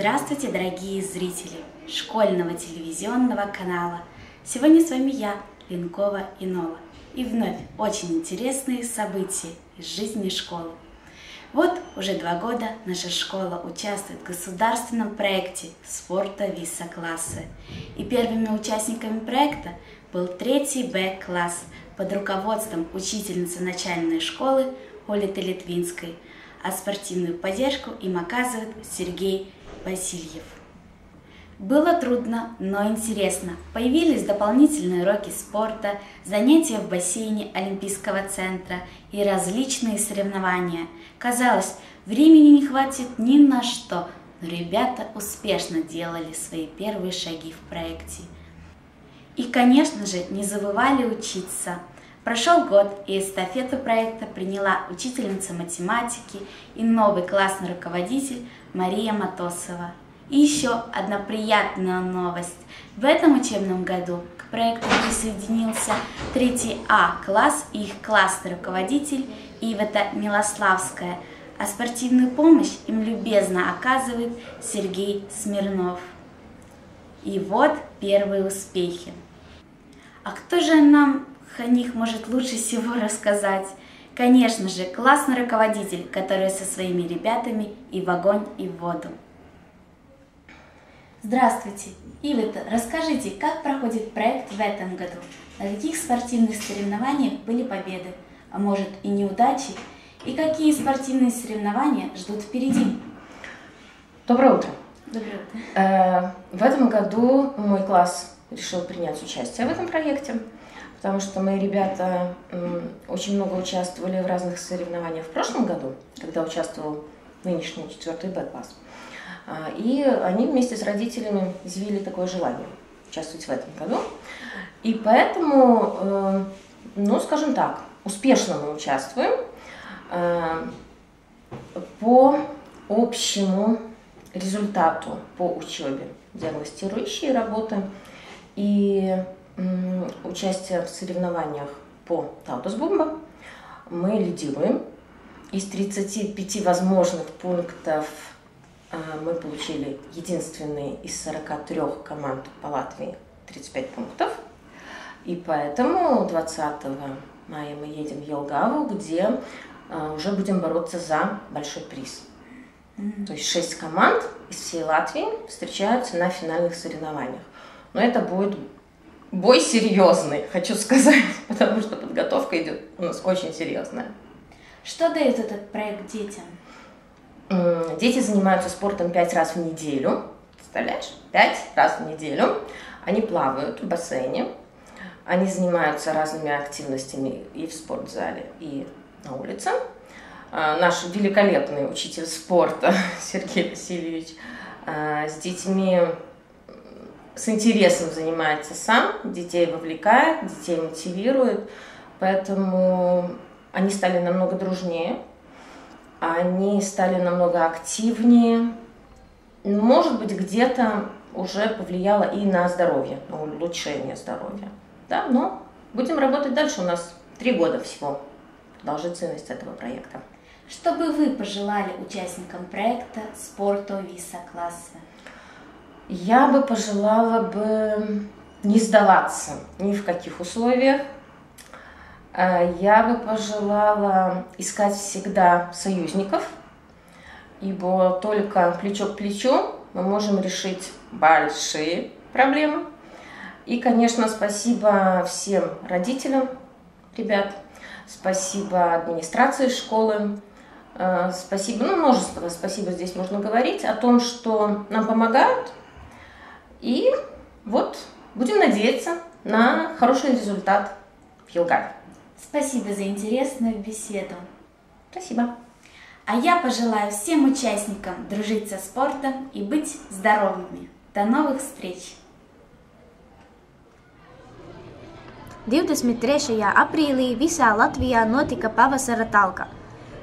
Здравствуйте, дорогие зрители школьного телевизионного канала. Сегодня с вами я, Ленкова Инола. И вновь очень интересные события из жизни школы. Вот уже 2 года наша школа участвует в государственном проекте спорта ВИСа-класса. И первыми участниками проекта был 3 Б-класс под руководством учительницы начальной школы Олиты Литвинской, а спортивную поддержку им оказывает Сергей Васильев. Было трудно, но интересно. Появились дополнительные уроки спорта, занятия в бассейне Олимпийского центра и различные соревнования. Казалось, времени не хватит ни на что, но ребята успешно делали свои первые шаги в проекте. И, конечно же, не забывали учиться. Прошел год, и эстафету проекта приняла учительница математики и новый классный руководитель Мария Матосова. И еще одна приятная новость. В этом учебном году к проекту присоединился 3 А-класс и их классный руководитель Ивета Милославская, а спортивную помощь им любезно оказывает Сергей Смирнов. И вот первые успехи. А кто же нам о них может лучше всего рассказать? Конечно же, классный руководитель, который со своими ребятами и в огонь, и в воду. Здравствуйте! Ивета, расскажите, как проходит проект в этом году? На каких спортивных соревнованиях были победы, а может и неудачи? И какие спортивные соревнования ждут впереди? Доброе утро! Доброе утро! В этом году мой класс решил принять участие в этом проекте, потому что мои ребята очень много участвовали в разных соревнованиях в прошлом году, когда участвовал нынешний 4 Б-класс. И они вместе с родителями изъявили такое желание участвовать в этом году. И поэтому, скажем так, успешно мы участвуем по общему результату по учебе, диагностирующей работы и участие в соревнованиях по таутусбомба. Мы лидируем. Из 35 возможных пунктов мы получили единственные из 43 команд по Латвии 35 пунктов. И поэтому 20 мая мы едем в Елгаву, где уже будем бороться за большой приз. То есть 6 команд из всей Латвии встречаются на финальных соревнованиях. Но это будет бой серьезный, хочу сказать, потому что подготовка идет у нас очень серьезная. Что дает этот проект детям? Дети занимаются спортом 5 раз в неделю. Представляешь? 5 раз в неделю. Они плавают в бассейне. Они занимаются разными активностями и в спортзале, и на улице. Наш великолепный учитель спорта Сергей Васильевич с детьми с интересом занимается сам, детей вовлекает, детей мотивирует, поэтому они стали намного дружнее, они стали намного активнее. Может быть, где-то уже повлияло и на здоровье, на улучшение здоровья. Да, но будем работать дальше. У нас 3 года всего продолжительность этого проекта. Что бы вы пожелали участникам проекта спорту ВИСа-класса? Я бы пожелала не сдаваться ни в каких условиях. Я бы пожелала искать всегда союзников, ибо только плечо к плечу мы можем решить большие проблемы. И, конечно, спасибо всем родителям ребят, спасибо администрации школы, спасибо, множество спасибо здесь можно говорить о том, что нам помогают. И вот будем надеяться на хороший результат в Елгаве. Спасибо за интересную беседу. Спасибо. А я пожелаю всем участникам дружить со спортом и быть здоровыми. До новых встреч! 23. aprīlī visā Latvijā notika pavasara talka.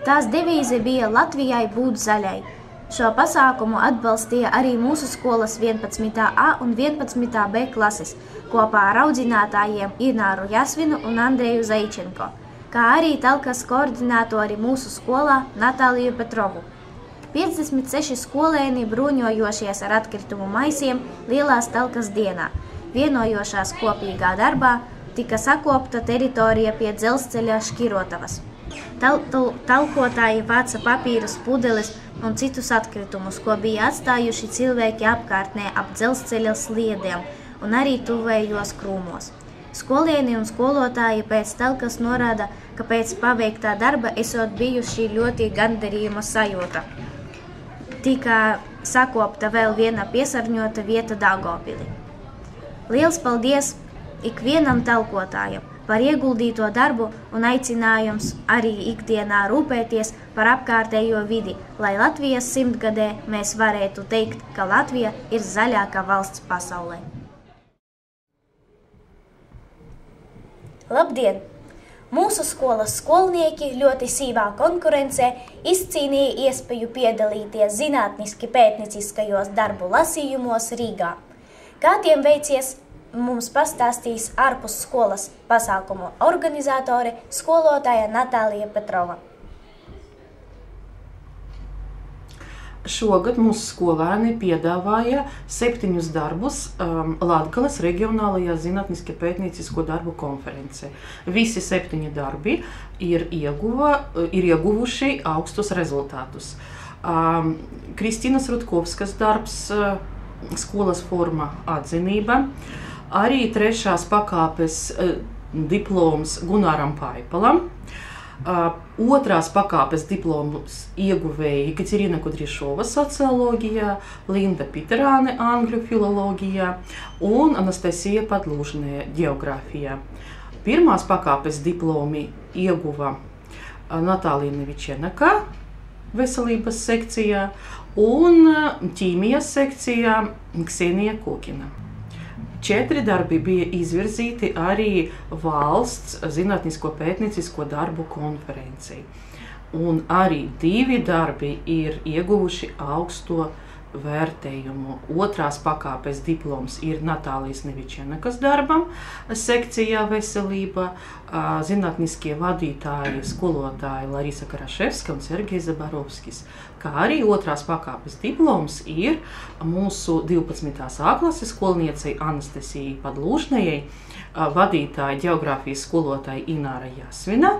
Tās devīze bija Latvijai būt zaļai. Šo pasākumu atbalstīja arī mūsu skolas 11. A un 11. B klases kopā ar audzinātājiem Ināru Jasvinu un Andreju Zaičenko, kā arī talkas koordinātori mūsu skolā Natāliju Petrovu. 56 skolēni bruņojošies ar atkritumu maisiem Lielās talkas dienā. Vienojošās kopīgā darbā tika sakopta teritorija pie dzelzceļa Škirotavas. Talkotāji vāca papīrus, pudeles un citus atkritumus, ko bija atstājuši cilvēki apkārtnē ap dzelzceļa sliedēm un arī tuvējos krūmos. Skolēni un skolotāji pēc talkas norāda, ka pēc paveiktā darba esot bijuši ļoti gandarījuma sajūta. Tika sakopta vēl viena piesārņota vieta Daugavpilī. Liels paldies ikvienam talkotājam par ieguldīto darbu un aicinājums arī ikdienā rūpēties par apkārtējo vidi, lai Latvijas 100-gadē mēs varētu teikt, ka Latvija ir zaļākā valsts pasaulē. Labdien! Mūsu skolas skolnieki ļoti sīvā konkurencē izcīnīja iespēju piedalīties zinātniski pētnieciskajos darbu lasījumos Rīgā. Kā tiem veicies, mums pastāstīs ārpus skolas pasākumu organizatore skolotāja Natālija Petrova. Šogad mūsu skolēni piedāvāja 7 darbus Latgales reģionālajā zinātniski pētniecisko darbu konferencē. Visi 7 darbi ir ieguvuši augstus rezultātus. Kristīnas Rutkovskas darbs skolas forma atzinība, arī 3. pakāpes diploms Gunaram Paipalam, 2. pakāpes diplomus ieguvēja Jekaterina Kudrišova socioloģijā, Linda Piterāne angļu filologijā un Anastasija Padlūžnē ģeogrāfijā. 1. pakāpes diplomi ieguva Natālija Nevičenaka veselības sekcijā un ķīmijas sekcijā Ksenija Kokina. 4 darbi bija izvirzīti arī valsts zinātnisko pētniecisko darbu konferencei. Un arī 2 darbi ir ieguvuši augsto vērtējumu. 2. pakāpes diploms ir Natālijas Nevičenakas darbam sekcijā veselība, zinātniskie vadītāji, skolotāji Larisa Karaševska un Sergejs Zabarovskis. Kā arī 2. pakāpes diploms ir mūsu 12. A klases skolniecei Anastasijai Padlūžnējai, vadītāja ģeogrāfijas skolotāja Ināra Jasvina,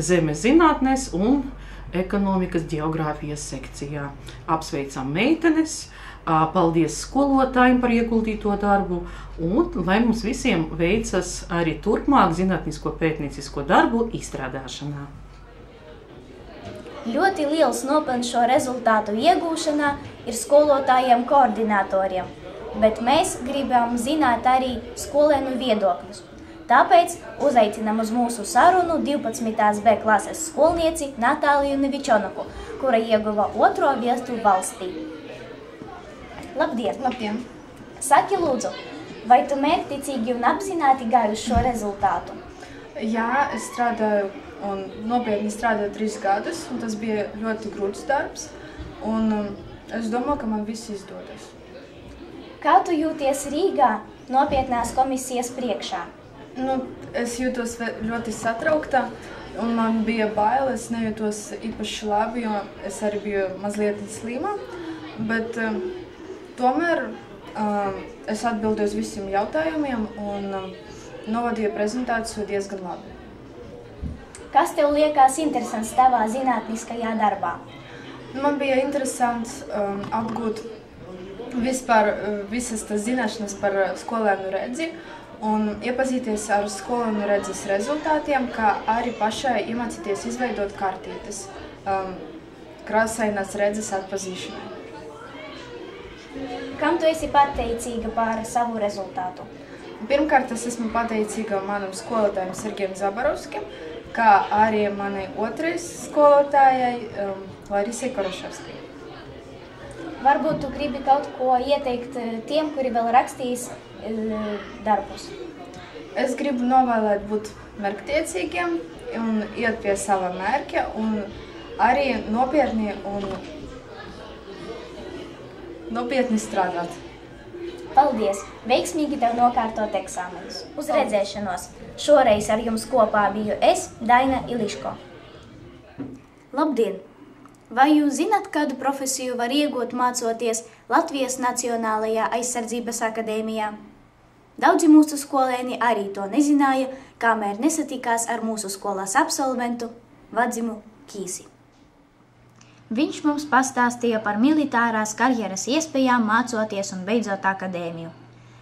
zemes zinātnēs un ekonomikas ģeogrāfijas sekcijā. Apsveicam meitenes, paldies skolotājiem par ieguldīto darbu un lai mums visiem veicas arī turpmāk zinātnisko pētniecisko darbu izstrādāšanā. Ļoti liels nopelns šo rezultātu iegūšanā ir skolotājiem koordinatoriem, bet mēs gribam zināt arī skolēnu viedokļus. Tāpēc uzaicinām uz mūsu sarunu 12. B klases skolnieci Natāliju Nevičenaku, kura ieguva 2. vietu valstī. Labdien! Labdien! Saki lūdzu, vai tu mērķtiecīgi un apzināti gāji uz šo rezultātu? Jā, es strādāju un nopietni strādāju 3 gadus, un tas bija ļoti grūts darbs, un es domāju, ka man viss izdodas. Kā tu jūties Rīgā nopietnās komisijas priekšā? Es jūtos ļoti satraukta, un man bija bail, es nejūtos īpaši labi, jo es arī biju mazliet slima, bet tomēr es atbildēju uz visiem jautājumiem un novadīju prezentāciju diezgan labi. Kas tev liekas interesants tavā zinātniskajā darbā? Man bija interesants apgūt vispār visas tas zināšanas par skolēnu redzi, un iepazīties ar skolēnu redzes rezultātiem, kā arī pašai iemācīties izveidot kartītes krāsainās redzes atpazīšanai. Kam tu esi pateicīga par savu rezultātu? Pirmkārt, es esmu pateicīga manam skolotājam Sergejam Zabarovskim, kā arī manai 2. skolotājai Larisai Karaševskai. Varbūt tu gribi kaut ko ieteikt tiem, kuri vēl rakstīs darbus? Es gribu novēlēt būt mērķtiecīgiem un iet pie sava mērķa un arī nopietni strādāt. Paldies! Veiksmīgi tev nokārtot eksāmenus! Uz redzēšanos! Šoreiz ar jums kopā biju es, Daina Iliško. Labdien! Vai jūs zināt, kādu profesiju var iegūt mācoties Latvijas Nacionālajā aizsardzības akadēmijā? Daudzi mūsu skolēni arī to nezināja, kamēr nesatikās ar mūsu skolas absolventu Vadzimu Kīsi. Viņš mums pastāstīja par militārās karjeras iespējām mācoties un beidzot akadēmiju.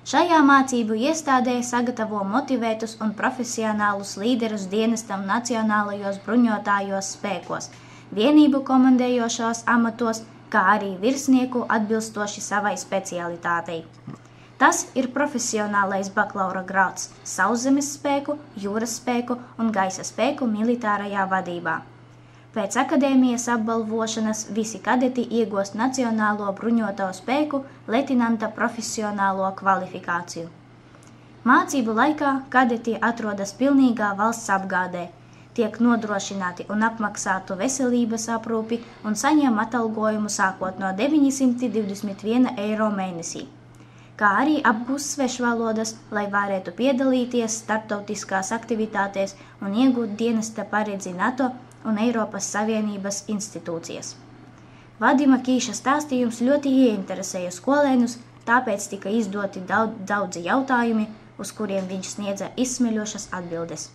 Šajā mācību iestādē sagatavo motivētus un profesionālus līderus dienestam nacionālajos bruņotājos spēkos, vienību komandējošos amatos, kā arī virsnieku atbilstoši savai specialitātei. Tas ir profesionālais bakalaura grāds sauszemes spēku, jūras spēku un gaisa spēku militārajā vadībā. Pēc akadēmijas apbalvošanas visi kadeti iegūst Nacionālo bruņoto spēku leitenanta profesionālo kvalifikāciju. Mācību laikā kadeti atrodas pilnīgā valsts apgādē, tiek nodrošināti un apmaksātu veselības aprūpi un saņem atalgojumu sākot no 921 eiro mēnesī, kā arī apgūst svešvalodas, lai varētu piedalīties starptautiskās aktivitātēs un iegūt dienesta paredzi NATO un Eiropas Savienības institūcijas. Vadima Kīša stāstījums ļoti ieinteresēja skolēnus, tāpēc tika izdoti daudzi jautājumi, uz kuriem viņš sniedza izsmeļošas atbildes.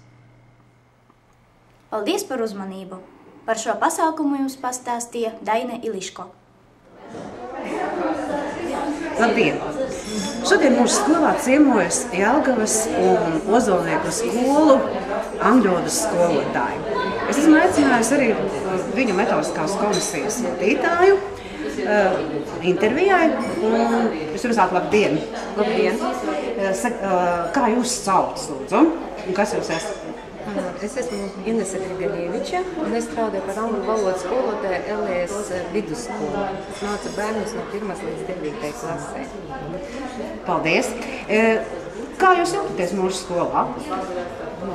Paldies par uzmanību! Par šo pasākumu jums pastāstīja Daina Iliško. Labdien! Šodien mūsu skolā ciemojas Jelgavas un Ozolnieku skolu angļu valodas skolotāju. Es esmu aicinājusi arī viņu metodiskās komisijas vadītāju intervijai, un es jums sāku labdien! Labdien! Kā jūs sauc, lūdzu? Un kas jūs esat? Es esmu Inese Grigorieviča, un es strādāju par angļu valodas skolotāju LS vidusskolu. Es mācu bērnus no 1. līdz 9. klasē. Paldies! Kā jūs jūtaties mūsu skolā?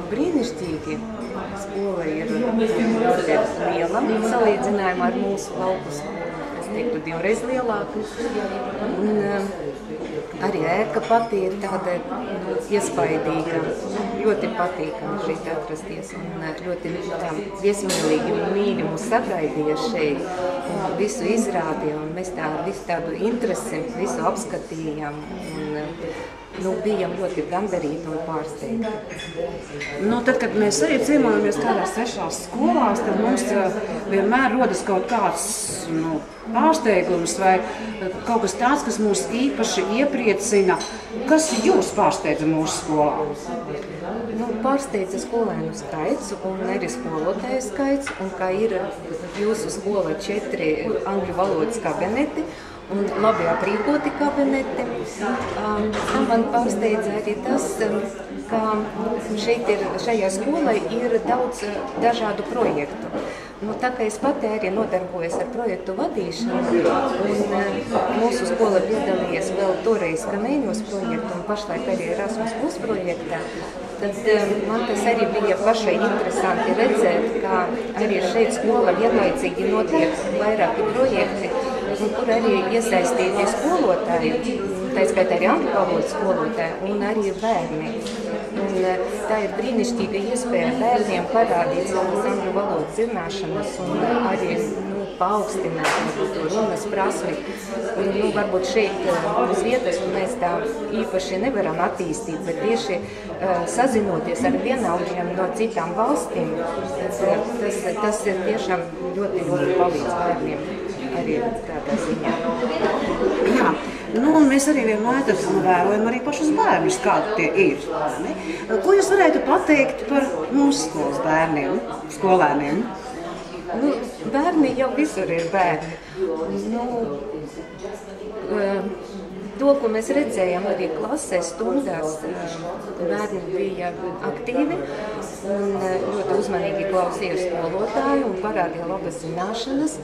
Brīnišķīgi! Skola ir ļoti liela salīdzinājumā ar mūsu lauku skolu. Es teiktu 2 reizes lielāku. Arī ēka pati ir tāda iespaidīga, ļoti patīkami šeit atrasties un ļoti viesmīlīgi un mīļi mūs sagaidīja šeit. Visu izrādīja un mēs visu tādu interesi, visu apskatījām un bijām ļoti gandarīti un pārsteigti. Tad, kad mēs arī ciemojamies kādās svešās skolās, tad mums vienmēr rodas kaut kāds pārsteigums vai kaut kas tāds, kas mūs īpaši iepriecina. Kas jūs pārsteidza mūsu skolā? Pārsteidza skolēnu skaits un arī skolotāju skaits, un kā ir jūsu skola 4 angļu valodas kabineti un labi aprīkoti kabineti. Man pārsteidza arī tas, ka šajā skolā ir daudz dažādu projektu. Tā kā es pati arī nodarbojos ar projektu vadīšanu, un mūsu skola piedalījies vēl toreiz Kamēņos projektu un pašlaik arī Erasmus+ projektā, tad man tas arī bija pašai interesanti redzēt, ka arī šeit skola vienlaicīgi notiek vairāki projekti, kur arī iesaistīti skolotāji, tā skaitā arī angļu valodas skolotāji un arī bērni. Un tā ir brīnišķīga iespēja bērniem parādīt savas angļu valodas zināšanas un arī paaugstināt to runas prasmi. Varbūt šeit uz vietas mēs tā īpaši nevaram attīstīt, bet tieši sazinoties ar vienaudžiem no citām valstīm, tas ir tiešām ļoti, ļoti palīdz bērniem arī tādā ziņā. Jā. Un mēs arī vienmēr vērojam arī pašus bērnus, kādi tie ir. Ko jūs varētu pateikt par mūsu skolas bērniem, skolēniem? Bērni jau visur ir bērni. To, ko mēs redzējām arī klasē stundās, bērni bija aktīvi un ļoti uzmanīgi klausīja skolotāju un parādīja labas zināšanas.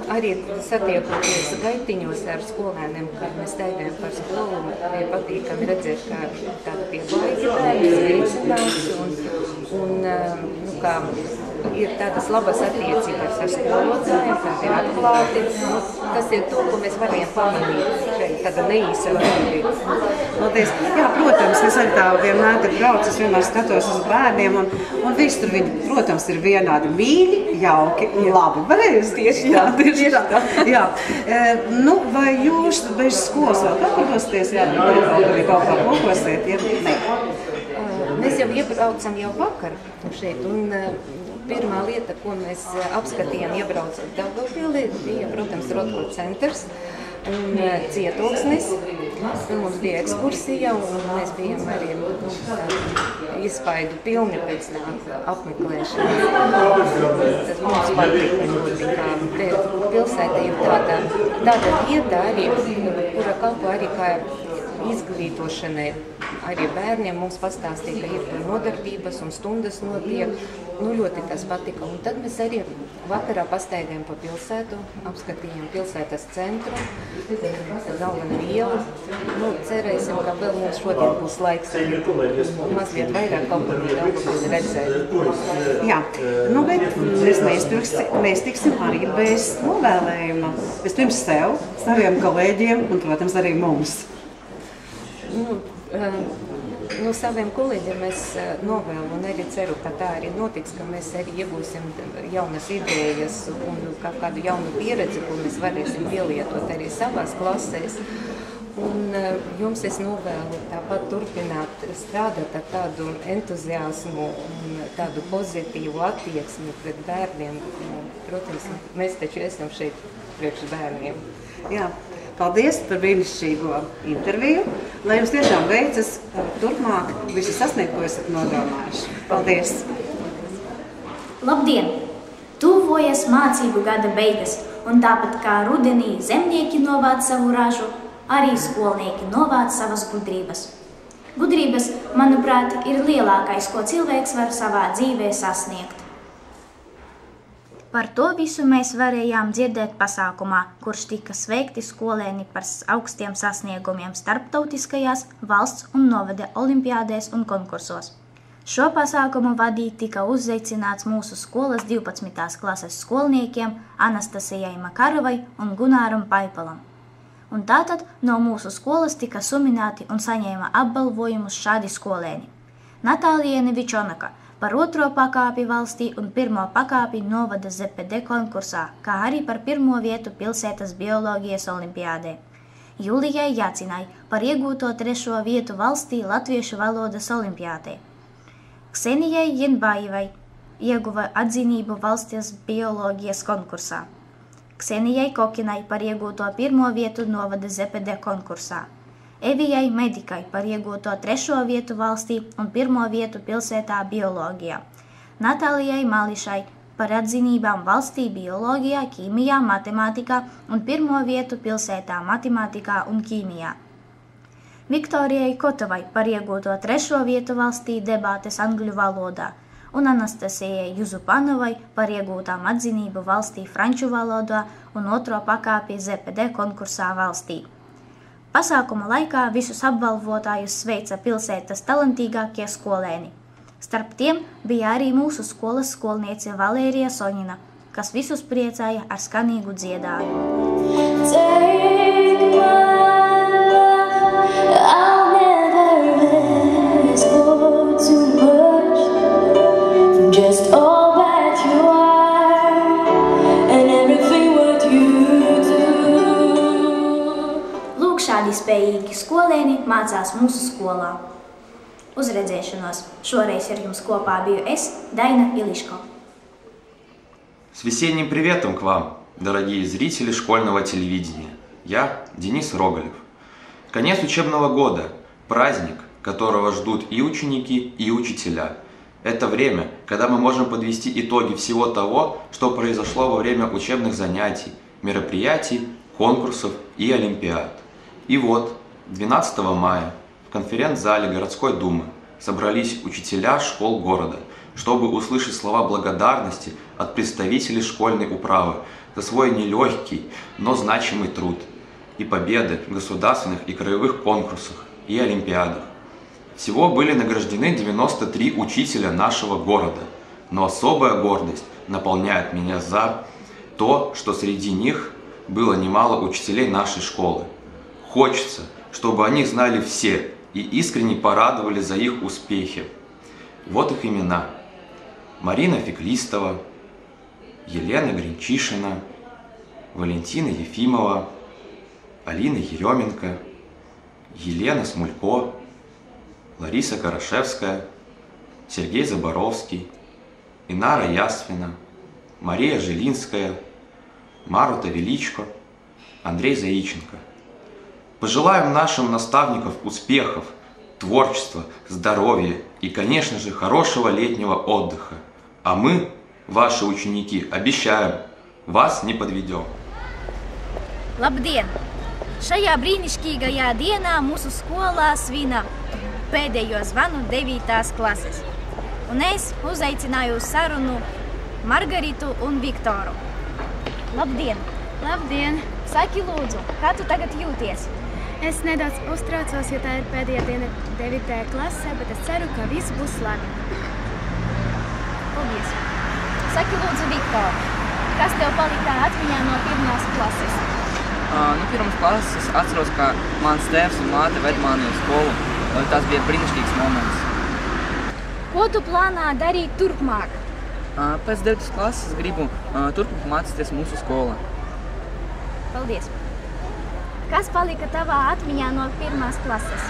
Arī satiekoties gaitiņos ar skolēniem, kad mēs staigājam par skolu, bija patīkami redzēt, kā tādi pieklājīgi bērni, spēcināti un kā ir tādas labas attiecības ar skolotājiem, tādi atklāti. Nu, tas ir to, ko mēs varējām pamanīt šeit, tāda neīsa brīdī. Paldies. Jā, protams, es arī tā vienmēr, kad braucu, es vienmēr skatos uz bērniem, un visi tur viņi, protams, ir vienādi mīļi, jauki un labi. Pareizi? Tieši tā, tieši tā. Jā. Nu, vai jūs bez skolas vēl kaut kur dosieties, vai kaut kā kokosiet, ja ne? Mēs jau iebraucam jau vakar šeit, un pirmā lieta, ko mēs apskatījām, iebraucot Daugavpilī, bija, protams, Rotko centrs un cietoksnis. Mums bija ekskursija, un mēs bijām arī iespaidu pilni pēc tā apmeklēšanas. Tas mums patīk ļoti, kā pilsēta ir tāda vieta arī, kura kalpo arī kā izglītošanai. Arī bērniem mums pastāstīja, ka ir nodarbības un stundas notiek. Nu, ļoti tas patika. Un tad mēs arī vakarā pastaigājām pa pilsētu, apskatījām pilsētas centru, galvenu ielu. Nu, cerēsim, ka vēl mums šodien būs laiks mazliet vairāk kaut kur Daugavpili redzēt. Jā, nu, bet mēs neiztiksim arī bez novēlējuma. Vispirms sev, saviem kolēģiem un, protams, arī mums. No saviem kolēģiem es novēlu un arī ceru, ka tā arī notiks, ka mēs arī iegūsim jaunas idejas un kādu jaunu pieredzi, ko mēs varēsim pielietot arī savās klasēs. Un jums es novēlu tāpat turpināt strādāt ar tādu entuziasmu un tādu pozitīvu attieksmi pret bērniem. Protams, mēs taču esam šeit priekš bērniem. Jā. Paldies par brīnišķīgo interviju. Lai jums tiešām veicas turpmāk visu sasniegt, ko esat nodomājuši. Paldies! Labdien! Tuvojas mācību gada beigas, un tāpat kā rudenī zemnieki novāc savu ražu, arī skolnieki novāc savas gudrības. Gudrības, manuprāt, ir lielākais, ko cilvēks var savā dzīvē sasniegt. Par to visu mēs varējām dzirdēt pasākumā, kurš tika sveikti skolēni par augstiem sasniegumiem starptautiskajās, valsts un novada olimpiādēs un konkursos. Šo pasākumu vadīt tika uzaicināts mūsu skolas 12. klases skolniekiem Anastasijai Makarovai un Gunāram Paipalam. Un tātad no mūsu skolas tika sumināti un saņēma apbalvojumus šādi skolēni. Natālija Nevičonaka par 2. pakāpi valstī un 1. pakāpi novada ZPD konkursā, kā arī par 1. vietu pilsētas bioloģijas olimpiādē. Julijai Jācinai par iegūto 3. vietu valstī latviešu valodas olimpiādē. Ksenijai Jenbājevai ieguva atzinību valsts bioloģijas konkursā. Ksenijai Kokinai par iegūto 1. vietu novada ZPD konkursā. Evijai Medikai par iegūto 3. vietu valstī un 1. vietu pilsētā bioloģijā. Natālijai Mališai par atzinībām valstī bioloģijā, ķīmijā, matemātikā un 1. vietu pilsētā matemātikā un ķīmijā. Viktorijai Kotovai par iegūto 3. vietu valstī debātes angļu valodā un Anastasijai Juzupanovai par iegūtām atzinību valstī franču valodā un 2. pakāpi ZPD konkursā valstī. Pasākuma laikā visus apbalvotājus sveica pilsētas talantīgākie skolēni. Starp tiem bija arī mūsu skolas skolniece Valērija Soņina, kas visus priecāja ar skanīgu dziedājumu. Šādi spējīgi skolēni mācās mūsu skolā. Uz redzēšanos! Šoreiz ar jums kopā biju es, Daina Илишко. С весенним приветом к вам, дорогие зрители школьного телевидения. Я Денис Роголев. Конец учебного года – праздник, которого ждут и ученики, и учителя. Это время, когда мы можем подвести итоги всего того, что произошло во время учебных занятий, мероприятий, конкурсов и олимпиад. И вот, 12 мая в конференц-зале городской думы собрались учителя школ города, чтобы услышать слова благодарности от представителей школьной управы за свой нелегкий, но значимый труд и победы в государственных и краевых конкурсах и олимпиадах. Всего были награждены 93 учителя нашего города но особая гордость наполняет меня за то, что среди них было немало учителей нашей школы. Хочется, чтобы о них знали все и искренне порадовали за их успехи. Вот их имена: Марина Феклистова, Елена Гринчишина, Валентина Ефимова, Алина Еременко, Елена Смулько, Лариса Карашевская, Сергей Заборовский, Инара Ясвина, Мария Жилинская, Марута Величко, Андрей Заиченко. Пожелаем нашим наставникам успехов, творчества, здоровья и, конечно же, хорошего летнего отдыха. А мы, ваши ученики, обещаем, вас не подведем. Labdien! Šajā brīnišķīgajā dienā mūsu skolā svina pēdējo zvanu 9. klases. Un es uzaicināju uz sarunu Margaritu un Viktoru. Labdien! Labdien! Saki lūdzu, kā tu tagad jūties? Es nedaudz uztraucos, jo tā ir pēdējā diena 9. klasē, bet es ceru, ka viss būs labi. Paldies! Saki lūdzu, Viktor, kas tev palika atmiņā no 1. klases? No 1. klases es atceros, ka mans tēvs un māte ved mani uz skolu. Tas bija brīnišķīgs moments. Ko tu plānā darīt turpmāk? Pēc 9. klases gribu turpmāk mācīties mūsu skolā. Paldies! Kas palika tavā atmiņā no 1. klases?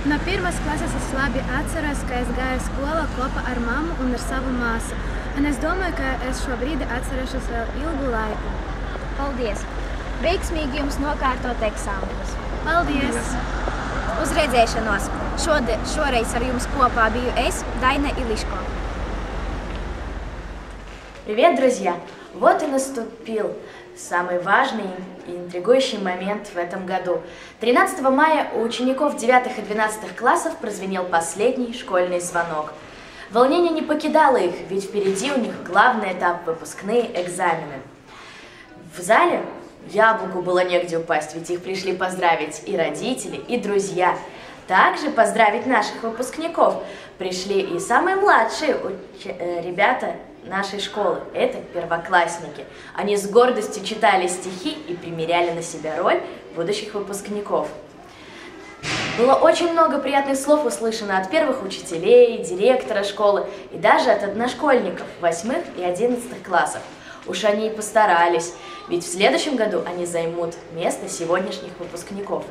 No 1. klases es labi atceros, ka es gāju skolā kopā ar mammu un ar savu māsu. Un es domāju, ka es šo brīdi atcerēšos vēl ilgu laiku. Paldies! Veiksmīgi jums nokārtot eksāmenus. Paldies! Uz redzēšanos! Šoreiz ar jums kopā biju es, Daina Илишко. Привет, друзья! Вот и наступил самый важный и интригующий момент в этом году. 13 мая у учеников 9 и 12 классов прозвенел последний школьный звонок. Волнение не покидало их, ведь впереди у них главный этап — выпускные экзамены. В зале яблоку было негде упасть, ведь их пришли поздравить и родители, и друзья. Также поздравить наших выпускников пришли и самые младшие ребята нашей школы. Это первоклассники. Они с гордостью читали стихи и примеряли на себя роль будущих выпускников. Было очень много приятных слов услышано от первых учителей, директора школы и даже от одношкольников 8 и 11 классов. Уж они и постарались, ведь в следующем году они займут место сегодняшних выпускников.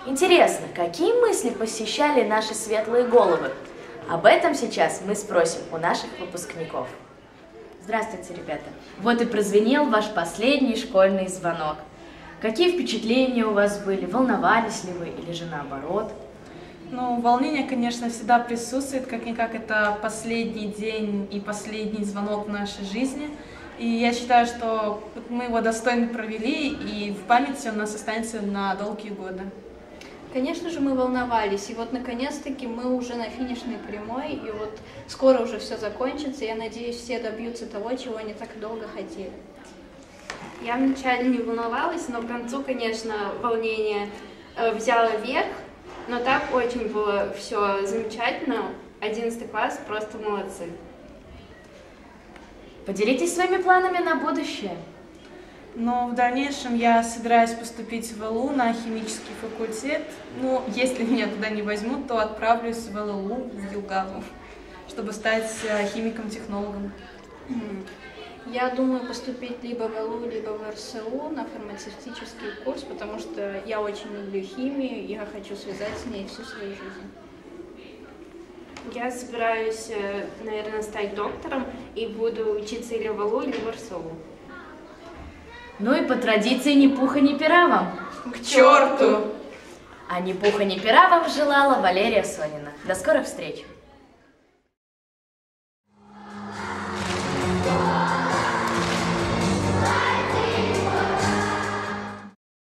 Интересно, какие мысли посещали наши светлые головы? Об этом сейчас мы спросим у наших выпускников. Здравствуйте, ребята! Вот и прозвенел ваш последний школьный звонок. Какие впечатления у вас были? Волновались ли вы или же наоборот? Ну, волнение, конечно, всегда присутствует, как-никак это последний день и последний звонок в нашей жизни. И я считаю, что мы его достойно провели, и в памяти он у нас останется на долгие годы. Конечно же, мы волновались, и вот наконец-таки мы уже на финишной прямой, и вот скоро уже все закончится, я надеюсь, все добьются того, чего они так долго хотели. Я вначале не волновалась, но к концу, конечно, волнение взяло верх, но так очень было все замечательно. 11 класс, просто молодцы. Поделитесь своими планами на будущее. Но в дальнейшем я собираюсь поступить в ЛУ на химический факультет. Ну, если меня туда не возьмут, то отправлюсь в ЛЛУ в Елгаву, чтобы стать химиком-технологом. Я думаю поступить либо в ЛУ, либо в РСУ на фармацевтический курс, потому что я очень люблю химию, и я хочу связать с ней всю свою жизнь. Я собираюсь, наверное, стать доктором и буду учиться или в ЛУ, или в РСУ. Ну и по традиции ни пуха, ни пера вам. К черту! А ни пуха, ни пера вам желала Валерия Сонина. До скорых встреч!